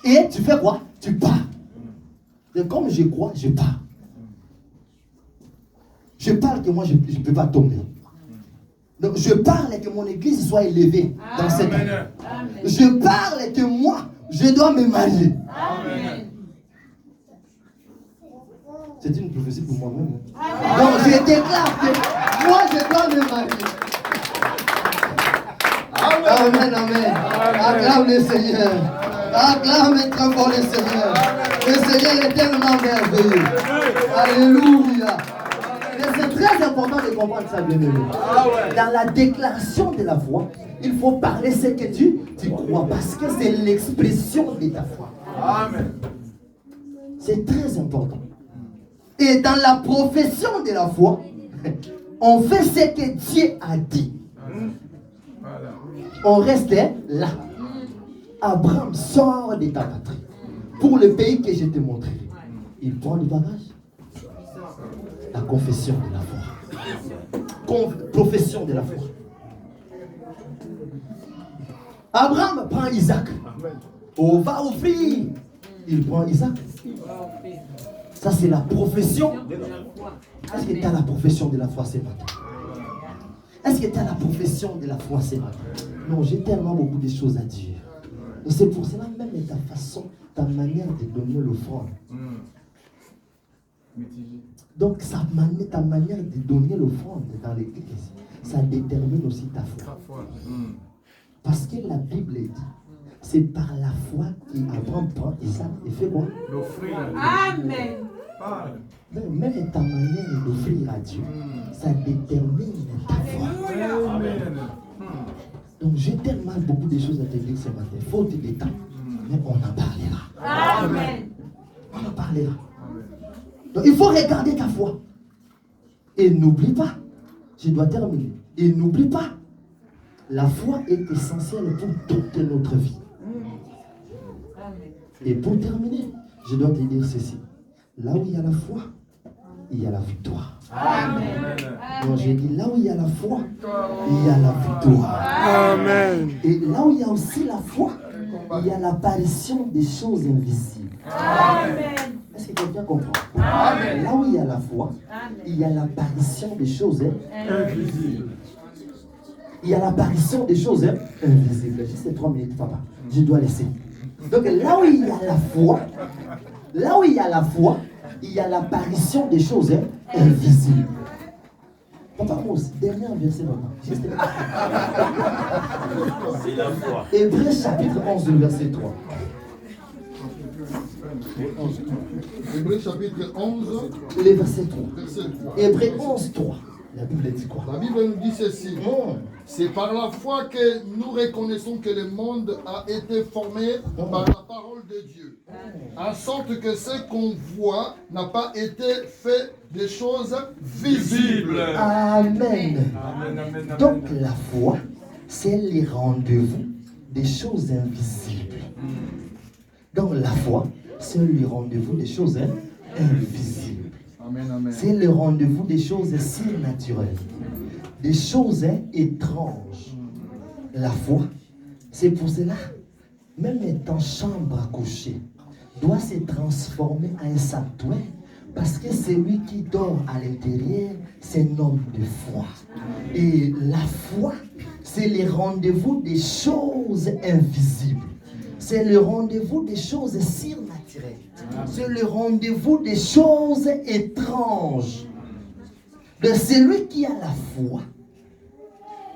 Et tu fais quoi? Tu parles. Et comme je crois, je parle. Je parle que moi, je ne peux pas tomber. Donc, je parle que mon église soit élevée dans cette année. Je parle que moi, je dois me marier. Amen. C'est une prophétie pour moi-même. Donc je déclare que moi je dois me marier. Amen, amen. Acclame le Seigneur. Acclame très fort le Seigneur. Le Seigneur est tellement merveilleux. Alléluia. Mais c'est très important de comprendre ça, bien-aimé. Dans la déclaration de la foi, il faut parler ce que tu crois, parce que c'est l'expression de ta foi. Amen. C'est très important. Et dans la profession de la foi, on fait ce que Dieu a dit. On reste là. Abraham sort de ta patrie pour le pays que je te montrerai. Il prend le bagage. La confession de la foi. Profession de la foi. Abraham prend Isaac. On va offrir. Il prend Isaac. Ça, c'est la profession de la foi. Est-ce que tu as la profession de la foi ce matin? Est-ce que tu as la profession de la foi ce matin? Non, j'ai tellement beaucoup de choses à dire. Et c'est pour cela même ta façon, ta manière de donner l'offrande. Donc, ta manière de donner l'offrande dans l'église, ça détermine aussi ta foi. Parce que la Bible dit, c'est par la foi qu'Abraham prend Isaac et fait quoi? L'offrir. Amen. Même ta manière d'offrir à Dieu, ça détermine ta foi. Amen. Donc j'ai tellement beaucoup de choses à te dire ce matin, faute de temps, mais on en parlera. Amen. On en parlera. Donc il faut regarder ta foi. Et n'oublie pas, je dois terminer, et n'oublie pas, la foi est essentielle pour toute notre vie. Et pour terminer, je dois te dire ceci. Là où il y a la foi, il y a la victoire. Amen. Donc j'ai dit, là où il y a la foi, il y a la victoire. Amen. Et là où il y a aussi la foi, il y a l'apparition des choses invisibles. Amen. Est-ce que quelqu'un comprend? Amen. Là où il y a la foi, il y a l'apparition des choses invisibles. Il y a l'apparition des choses invisibles. Juste 3 minutes, papa. Je dois laisser. Donc là où il y a la foi, il y a l'apparition des choses invisibles. Papa Mousse, dernier verset maintenant. C'est la foi. Hébreux chapitre 11, verset 3. Hébreux chapitre 11, Le verset 3. verset 3. Hébreux 11, 3. La Bible dit quoi? La Bible nous dit ceci. C'est par la foi que nous reconnaissons que le monde a été formé par la parole de Dieu. En sorte que ce qu'on voit n'a pas été fait des choses visibles. Amen. Donc la foi, c'est les rendez-vous des choses invisibles. Donc la foi, c'est le rendez-vous des choses invisibles. C'est le rendez-vous des choses surnaturelles, des choses étranges. La foi, c'est pour cela, même étant chambre à coucher, doit se transformer en un sanctuaire, parce que celui qui dort à l'intérieur, c'est un homme de foi. Et la foi, c'est le rendez-vous des choses invisibles. C'est le rendez-vous des choses surnaturelles. C'est le rendez-vous des choses étranges. De celui qui a la foi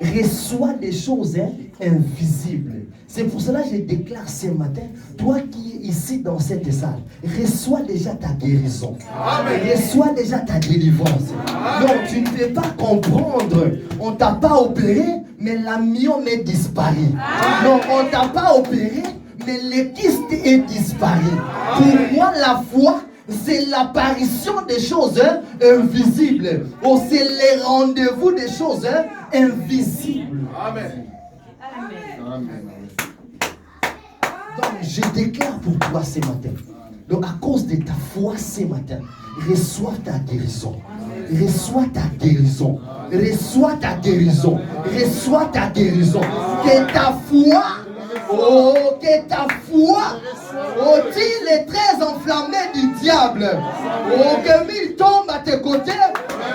reçoit des choses invisibles. C'est pour cela que je déclare ce matin, toi qui es ici dans cette salle, reçois déjà ta guérison. Amen. Reçois déjà ta délivrance. Donc tu ne peux pas comprendre. On ne t'a pas opéré, mais la myome est disparue. Donc on ne t'a pas opéré, mais le kyste est disparu. Pour moi, la foi, c'est l'apparition des choses invisibles. Ou c'est le rendez-vous des choses invisibles. Amen. Amen. Donc, je déclare pour toi ce matin. Donc, à cause de ta foi ce matin, reçois ta guérison. Reçois ta guérison. Reçois ta guérison. Reçois ta guérison. Que ta foi, que ta foi, tire les traits enflammés du diable. Que 1000 tombent à tes côtés,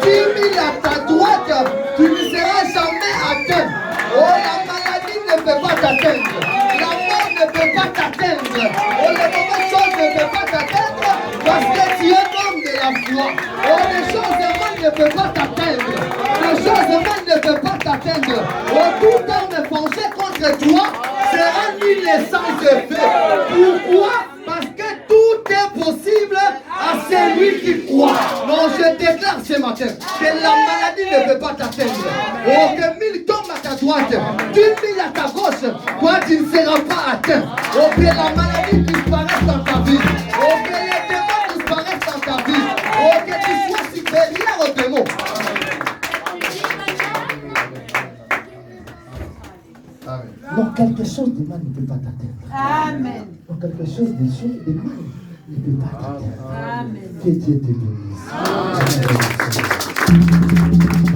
10 000 à ta droite, tu ne seras jamais atteint. La maladie ne peut pas t'atteindre. La mort ne peut pas t'atteindre. toi. Oh, les choses humaines ne peuvent pas t'atteindre. Les choses humaines ne peuvent pas t'atteindre. Oh, tout arme pensée contre toi sera nul et sans effet. Pourquoi? Parce que tout est possible à celui qui croit. Non, je déclare ce matin que la maladie ne peut pas t'atteindre. Oh, que 1000 tombent à ta droite, 10 000 à ta gauche, toi tu ne seras pas atteint. Oh, que la maladie disparaisse dans ta vie. Oh, que les démons disparaissent dans ta vie. Oh, que tu sois supérieur aux démons. Amen. Non, quelque chose de mal ne peut pas t'atteindre. Amen. Non, quelque chose de mal ne peut pas t'atteindre. Amen. Que Dieu te bénisse. Amen.